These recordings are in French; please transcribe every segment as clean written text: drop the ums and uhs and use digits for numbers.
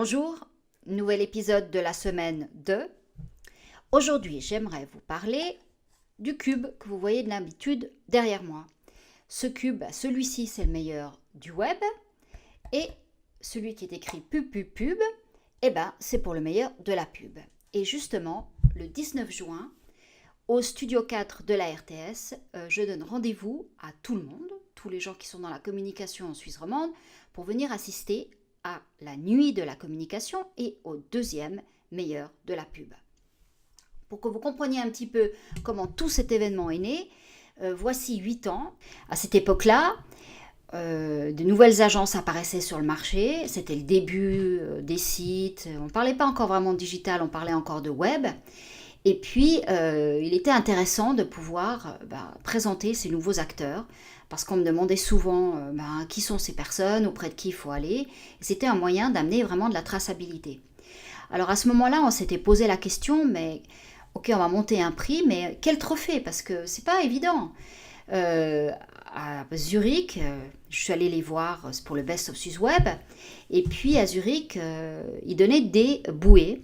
Bonjour, nouvel épisode de la semaine 2. Aujourd'hui, j'aimerais vous parler du cube que vous voyez de l'habitude derrière moi. Ce cube, celui-ci, c'est le meilleur du web. Et celui qui est écrit pub, pub, pub, c'est pour le meilleur de la pub. Et justement, le 19 juin, au Studio 4 de la RTS, je donne rendez-vous à tout le monde, tous les gens qui sont dans la communication en Suisse romande, pour venir assister à la nuit de la communication et au deuxième meilleur de la pub. Pour que vous compreniez un petit peu comment tout cet événement est né, voici 8 ans. À cette époque-là, de nouvelles agences apparaissaient sur le marché. C'était le début des sites. On ne parlait pas encore vraiment de digital, on parlait encore de web. Et puis, il était intéressant de pouvoir présenter ces nouveaux acteurs, parce qu'on me demandait souvent qui sont ces personnes, auprès de qui il faut aller. Et c'était un moyen d'amener vraiment de la traçabilité. Alors à ce moment-là, on s'était posé la question, mais ok, on va monter un prix, mais quel trophée? Parce que c'est pas évident. À Zurich, je suis allée les voir pour le Best of Swiss Web, et puis à Zurich, ils donnaient des bouées,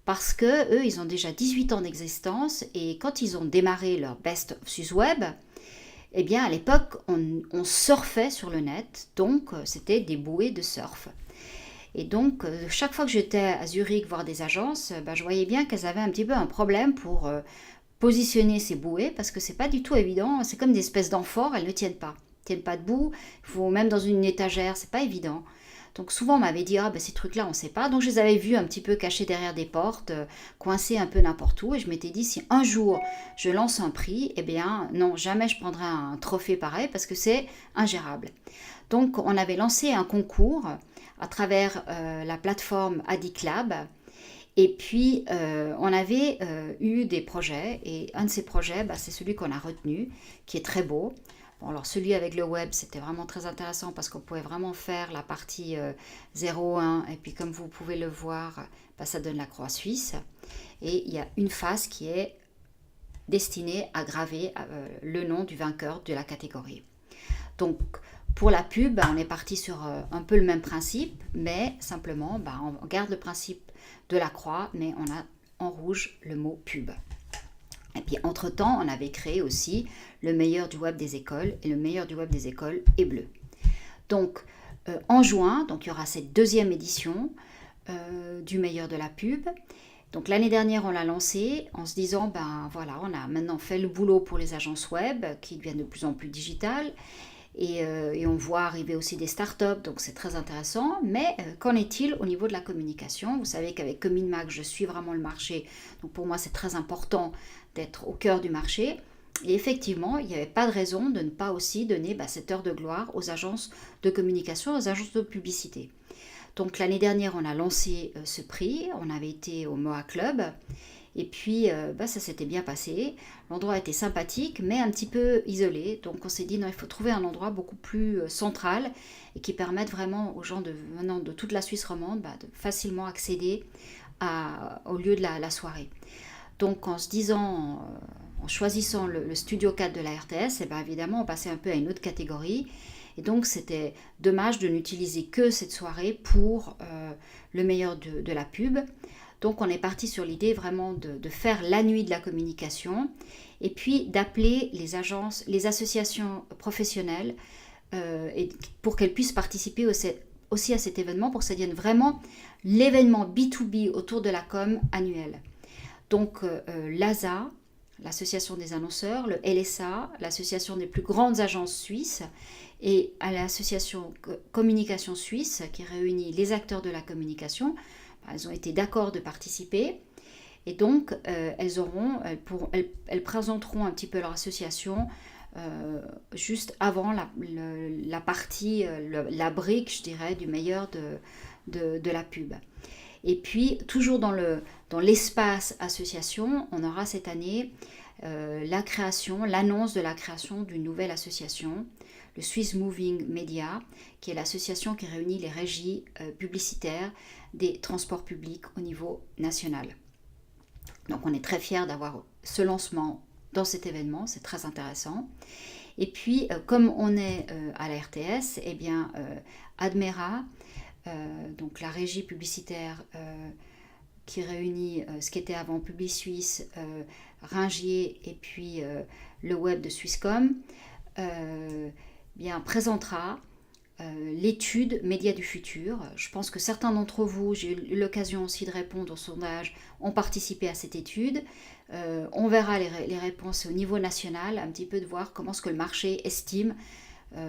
parce que eux, ils ont déjà 18 ans d'existence, et quand ils ont démarré leur Best of Swiss Web, eh bien à l'époque, on surfait sur le net, donc c'était des bouées de surf. Et donc, chaque fois que j'étais à Zurich voir des agences, je voyais bien qu'elles avaient un petit peu un problème pour positionner ces bouées, parce que c'est pas du tout évident, c'est comme des espèces d'amphores, elles ne tiennent pas debout, il faut même dans une étagère, c'est pas évident. Donc souvent on m'avait dit, ces trucs-là on ne sait pas, donc je les avais vus un petit peu cachés derrière des portes, coincés un peu n'importe où, et je m'étais dit, si un jour je lance un prix, eh bien non, jamais je prendrai un trophée pareil, parce que c'est ingérable. Donc on avait lancé un concours à travers la plateforme AddicLab, et puis on avait eu des projets, et un de ces projets, c'est celui qu'on a retenu, qui est très beau. Bon, alors celui avec le web, c'était vraiment très intéressant parce qu'on pouvait vraiment faire la partie 0,1, et puis comme vous pouvez le voir, ça donne la croix suisse. Et il y a une face qui est destinée à graver le nom du vainqueur de la catégorie. Donc pour la pub, on est parti sur un peu le même principe, mais simplement, on garde le principe de la croix, mais on a en rouge le mot pub. Et puis entre-temps, on avait créé aussi le meilleur du web des écoles, et le meilleur du web des écoles est bleu. Donc en juin, il y aura cette deuxième édition du meilleur de la pub. Donc l'année dernière, on l'a lancé en se disant, on a maintenant fait le boulot pour les agences web qui deviennent de plus en plus digitales. Et on voit arriver aussi des startups, donc c'est très intéressant. Mais qu'en est-il au niveau de la communication? Vous savez qu'avec CommunMag, je suis vraiment le marché. Donc pour moi, c'est très important d'être au cœur du marché. Et effectivement, il n'y avait pas de raison de ne pas aussi donner cette heure de gloire aux agences de communication, aux agences de publicité. Donc l'année dernière, on a lancé ce prix. On avait été au MOA Club. Et puis, ça s'était bien passé. L'endroit était sympathique, mais un petit peu isolé. Donc, on s'est dit, non, il faut trouver un endroit beaucoup plus central et qui permette vraiment aux gens venant de toute la Suisse romande de facilement accéder au lieu de la soirée. Donc, en choisissant le Studio 4 de la RTS, évidemment, on passait un peu à une autre catégorie. Et donc, c'était dommage de n'utiliser que cette soirée pour le meilleur de la pub. Donc on est parti sur l'idée vraiment de faire la nuit de la communication, et puis d'appeler les agences, les associations professionnelles pour qu'elles puissent participer aussi à cet événement, pour que ça devienne vraiment l'événement B2B autour de la com annuelle. Donc l'ASA, l'association des annonceurs, le LSA, l'association des plus grandes agences suisses, et à l'association Communication Suisse qui réunit les acteurs de la communication, elles ont été d'accord de participer, et donc elles présenteront un petit peu leur association juste avant la partie, la brique, je dirais, du meilleur de la pub. Et puis, toujours dans l'espace association, on aura cette année l'annonce de la création d'une nouvelle association, le Swiss Moving Media, qui est l'association qui réunit les régies publicitaires des transports publics au niveau national. Donc on est très fiers d'avoir ce lancement dans cet événement, c'est très intéressant. Et puis comme on est à la RTS, Admera donc la régie publicitaire qui réunit ce qui était avant Publisuisse, Ringier et puis le web de Swisscom, bien présentera l'étude Médias du futur. Je pense que certains d'entre vous, j'ai eu l'occasion aussi de répondre au sondage, ont participé à cette étude. On verra les réponses au niveau national, un petit peu de voir comment ce que le marché estime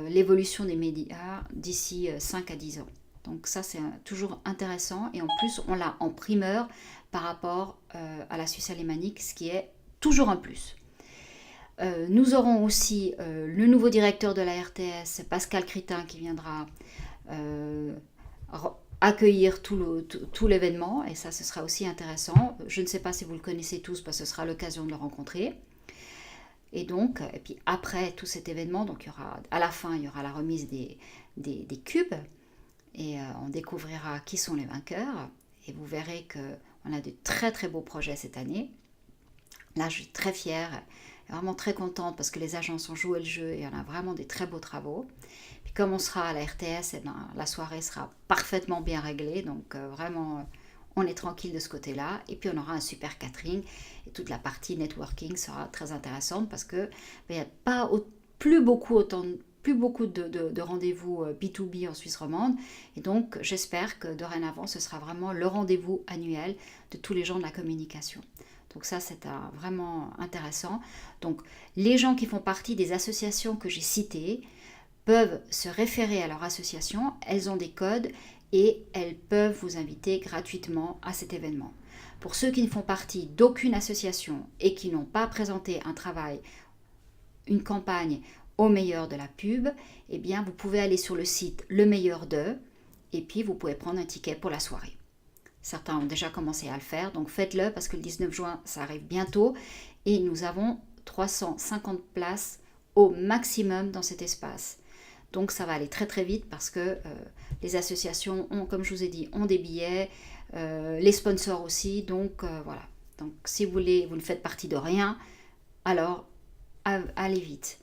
l'évolution des médias d'ici 5 à 10 ans. Donc ça, c'est toujours intéressant. Et en plus, on l'a en primeur par rapport à la Suisse alémanique, ce qui est toujours un plus. Nous aurons aussi le nouveau directeur de la RTS, Pascal Critin, qui viendra accueillir tout l'événement. Et ça, ce sera aussi intéressant. Je ne sais pas si vous le connaissez tous, parce que ce sera l'occasion de le rencontrer. Et donc, et puis après tout cet événement, donc il y aura, à la fin, il y aura la remise des cubes. Et on découvrira qui sont les vainqueurs. Et vous verrez qu'on a de très très beaux projets cette année. Là, je suis très fière, vraiment très contente parce que les agences ont joué le jeu et on a vraiment des très beaux travaux. Puis comme on sera à la RTS, eh ben, la soirée sera parfaitement bien réglée. Donc vraiment, on est tranquille de ce côté-là. Et puis on aura un super catering. Et toute la partie networking sera très intéressante parce qu'il n'y a pas plus beaucoup de rendez-vous B2B en Suisse romande. Et donc, j'espère que dorénavant, ce sera vraiment le rendez-vous annuel de tous les gens de la communication. Donc ça, c'est vraiment intéressant. Donc, les gens qui font partie des associations que j'ai citées peuvent se référer à leur association. Elles ont des codes et elles peuvent vous inviter gratuitement à cet événement. Pour ceux qui ne font partie d'aucune association et qui n'ont pas présenté un travail, une campagne au meilleur de la pub, eh bien vous pouvez aller sur le site Le Meilleur de et puis vous pouvez prendre un ticket pour la soirée. Certains ont déjà commencé à le faire, donc faites-le parce que le 19 juin, ça arrive bientôt et nous avons 350 places au maximum dans cet espace. Donc ça va aller très très vite parce que les associations ont, comme je vous ai dit, ont des billets, les sponsors aussi, donc voilà. Donc si vous ne faites partie de rien, alors allez vite.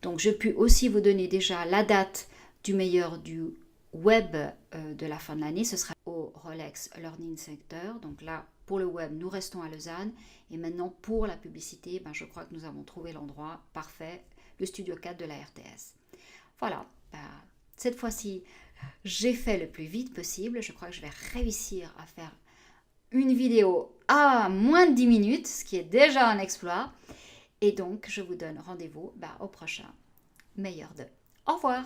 Donc je puis aussi vous donner déjà la date du meilleur du web de la fin de l'année. Ce sera au Rolex Learning Center. Donc là, pour le web, nous restons à Lausanne. Et maintenant, pour la publicité, je crois que nous avons trouvé l'endroit parfait, le Studio 4 de la RTS. Voilà, cette fois-ci, j'ai fait le plus vite possible. Je crois que je vais réussir à faire une vidéo à moins de 10 minutes, ce qui est déjà un exploit. Et donc, je vous donne rendez-vous au prochain Meilleur de. Au revoir!